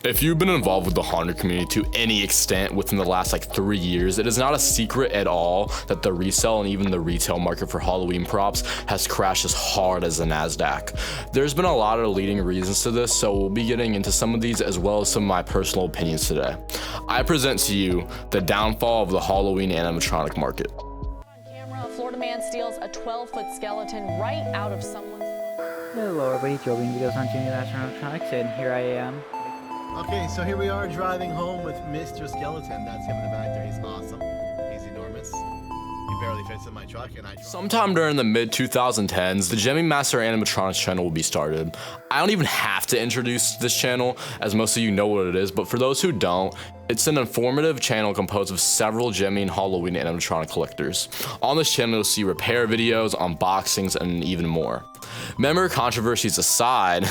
If you've been involved with the haunter community to any extent within the last 3 years, it is not a secret at all that the resale and even the retail market for Halloween props has crashed as hard as the NASDAQ. There's been a lot of leading reasons to this, so we'll be getting into some of these as well as some of my personal opinions today. I present to you the downfall of the Halloween animatronic market. On camera, a Florida man steals a 12-foot skeleton right out of someone's... Hello everybody, Joe being videos on Gemmy Animatronics, and here I am. Okay, so here we are driving home with Mr. Skeleton. That's him in the back there. He's awesome. He's enormous. He barely fits in my truck, and I drive. Sometime during the mid-2010s, the Gemmy Master Animatronics channel will be started. I don't even have to introduce this channel, as most of you know what it is, but for those who don't, it's an informative channel composed of several Gemmy and Halloween animatronic collectors. On this channel, you'll see repair videos, unboxings, and even more. Member controversies aside,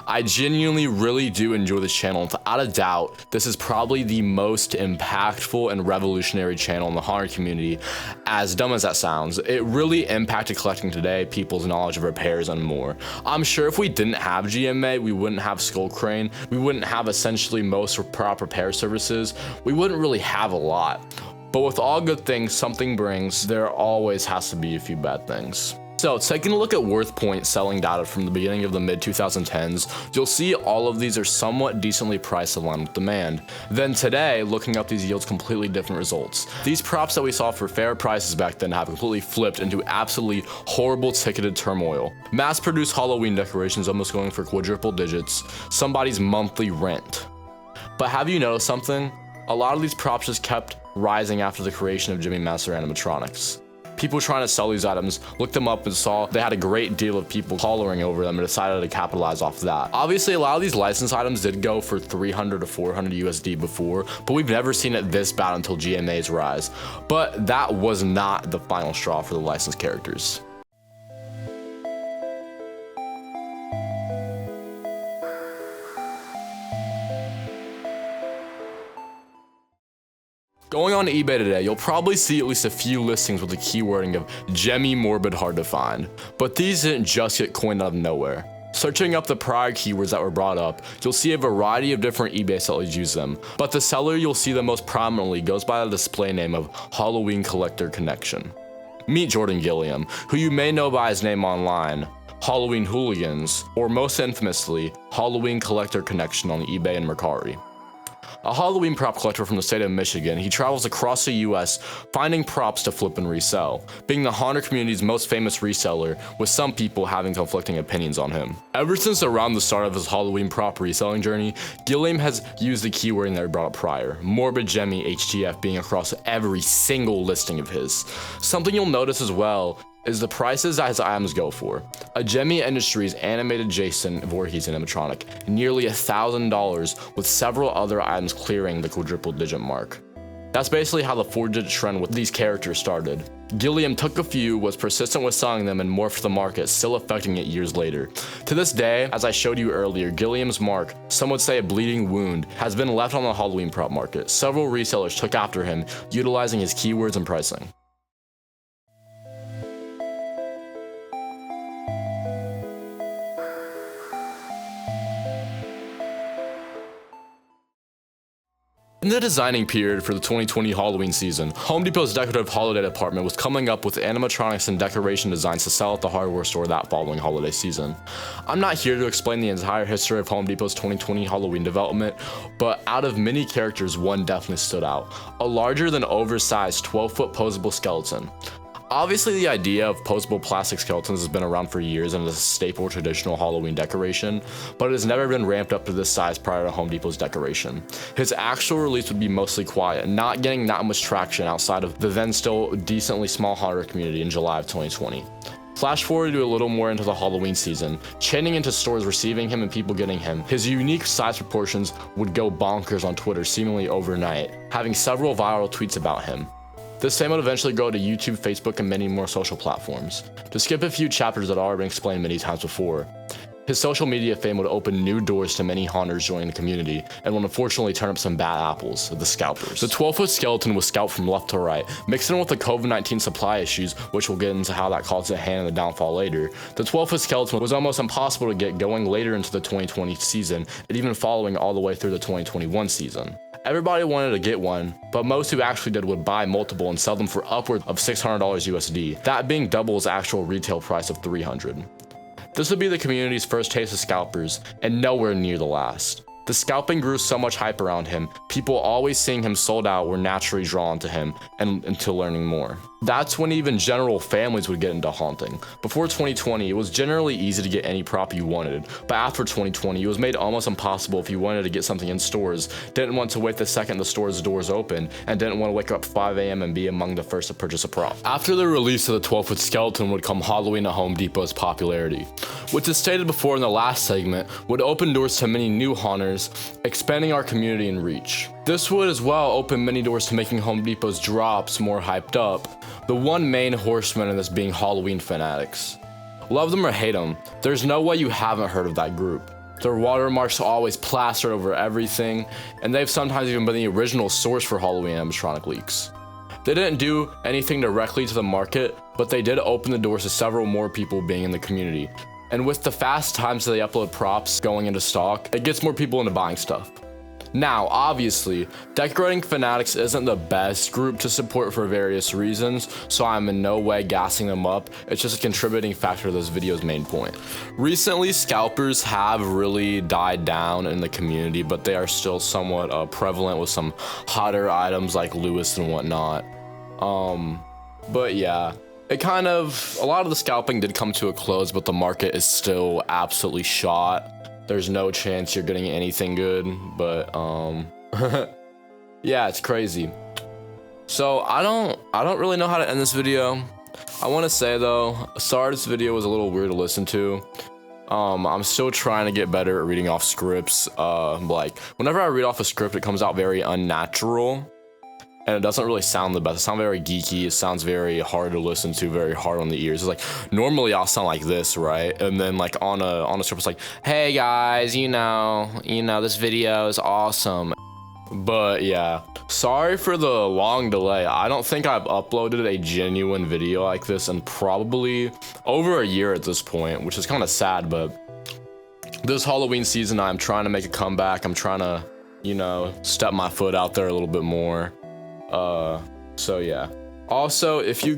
I genuinely really do enjoy this channel, and without a doubt, this is probably the most impactful and revolutionary channel in the horror community. As dumb as that sounds, it really impacted collecting today, people's knowledge of repairs and more. I'm sure if we didn't have GMA, we wouldn't have Skull Crane, we wouldn't have essentially most prop repair services, we wouldn't really have a lot. But with all good things something brings, there always has to be a few bad things. So taking a look at worth point selling data from the beginning of the mid-2010s, you'll see all of these are somewhat decently priced aligned with demand. Then today, looking up these yields completely different results. These props that we saw for fair prices back then have completely flipped into absolutely horrible ticketed turmoil. Mass-produced Halloween decorations almost going for quadruple digits, somebody's monthly rent. But have you noticed something? A lot of these props just kept rising after the creation of Gemmy Master Animatronics. People trying to sell these items looked them up and saw they had a great deal of people hollering over them and decided to capitalize off that. Obviously, a lot of these licensed items did go for 300 to 400 USD before, but we've never seen it this bad until GMA's rise. But that was not the final straw for the licensed characters. Going on eBay today, you'll probably see at least a few listings with the keywording of Gemmy morbid hard to find, but these didn't just get coined out of nowhere. Searching up the prior keywords that were brought up, you'll see a variety of different eBay sellers use them, but the seller you'll see the most prominently goes by the display name of Halloween Collector Connection. Meet Jordan Gilliam, who you may know by his name online, Halloween Hooligans, or most infamously, Halloween Collector Connection on eBay and Mercari. A Halloween prop collector from the state of Michigan, he travels across the US finding props to flip and resell, being the haunter community's most famous reseller, with some people having conflicting opinions on him. Ever since around the start of his Halloween prop reselling journey, Gilliam has used the keywording that we brought up prior, morbid Gemmy HTF being across every single listing of his. Something you'll notice as well is the prices that his items go for. A Gemmy Industries animated Jason Voorhees animatronic, nearly $1,000, with several other items clearing the quadruple digit mark. That's basically how the 4-digit trend with these characters started. Gilliam took a few, was persistent with selling them, and morphed the market, still affecting it years later. To this day, as I showed you earlier, Gilliam's mark, some would say a bleeding wound, has been left on the Halloween prop market. Several resellers took after him, utilizing his keywords and pricing. In the designing period for the 2020 Halloween season, Home Depot's decorative holiday department was coming up with animatronics and decoration designs to sell at the hardware store that following holiday season. I'm not here to explain the entire history of Home Depot's 2020 Halloween development, but out of many characters, one definitely stood out: a larger than oversized 12-foot posable skeleton. Obviously, the idea of posable plastic skeletons has been around for years and is a staple traditional Halloween decoration, but it has never been ramped up to this size prior to Home Depot's decoration. His actual release would be mostly quiet, not getting that much traction outside of the then still decently small horror community in July of 2020. Flash forward to a little more into the Halloween season, chaining into stores receiving him and people getting him. His unique size proportions would go bonkers on Twitter seemingly overnight, having several viral tweets about him. This same would eventually go to YouTube, Facebook, and many more social platforms. To skip a few chapters that have already been explained many times before, His social media fame would open new doors to many haunters joining the community, and would unfortunately turn up some bad apples, the scalpers. The 12-foot skeleton was scalped from left to right, mixed in with the COVID-19 supply issues, which we'll get into how that caused a hand in the downfall later. The 12-foot skeleton was almost impossible to get going later into the 2020 season, and even following all the way through the 2021 season. Everybody wanted to get one, but most who actually did would buy multiple and sell them for upwards of $600 USD, that being double its actual retail price of $300. This would be the community's first taste of scalpers, and nowhere near the last. The scalping grew so much hype around him, people always seeing him sold out were naturally drawn to him and into learning more. That's when even general families would get into haunting. Before 2020, it was generally easy to get any prop you wanted, but after 2020, it was made almost impossible if you wanted to get something in stores, didn't want to wait the second the store's doors open, and didn't want to wake up 5 a.m. and be among the first to purchase a prop. After the release of the 12-foot skeleton would come Halloween at Home Depot's popularity, which as stated before in the last segment, would open doors to many new haunters, expanding our community and reach. This would as well open many doors to making Home Depot's drops more hyped up, the one main horseman in this being Halloween fanatics. Love them or hate them, there's no way you haven't heard of that group. Their watermarks are always plastered over everything, and they've sometimes even been the original source for Halloween animatronic leaks. They didn't do anything directly to the market, but they did open the doors to several more people being in the community. And with the fast times that they upload props going into stock, it gets more people into buying stuff. Now, obviously, Decorating Fanatics isn't the best group to support for various reasons, so I'm in no way gassing them up, it's just a contributing factor to this video's main point. Recently, scalpers have really died down in the community, but they are still somewhat prevalent with some hotter items like Lewis and whatnot. But yeah. A lot of the scalping did come to a close, but the market is still absolutely shot. There's no chance you're getting anything good, but yeah, it's crazy. So I don't really know how to end this video. I want to say though, sorry this video was a little weird to listen to. I'm still trying to get better at reading off scripts. Like whenever I read off a script, it comes out very unnatural. And it doesn't really sound the best. It sounds very geeky. It sounds very hard to listen to, very hard on the ears. It's like, normally I'll sound like this, right? And then like on a script, it's like, hey guys, you know, this video is awesome. But yeah, sorry for the long delay. I don't think I've uploaded a genuine video like this in probably over a year at this point, which is kind of sad, but this Halloween season, I'm trying to make a comeback. I'm trying to, you know, step my foot out there a little bit more. So yeah. Also, if you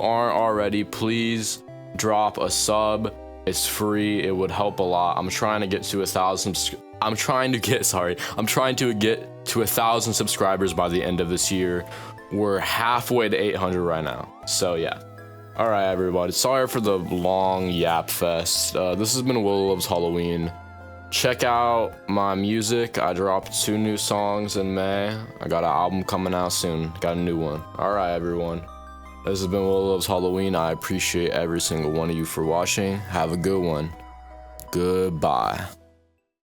aren't already, please drop a sub. It's free. It would help a lot. I'm trying to get to 1,000 subscribers by the end of this year. We're halfway to 800 right now. So yeah. All right, everybody. Sorry for the long yap fest. This has been WillowLovesHalloween. Check out my music. I dropped 2 new songs in May. I got an album coming out soon. Got a new one. All right, everyone. This has been WillowLovesHalloween. I appreciate every single one of you for watching. Have a good one. Goodbye.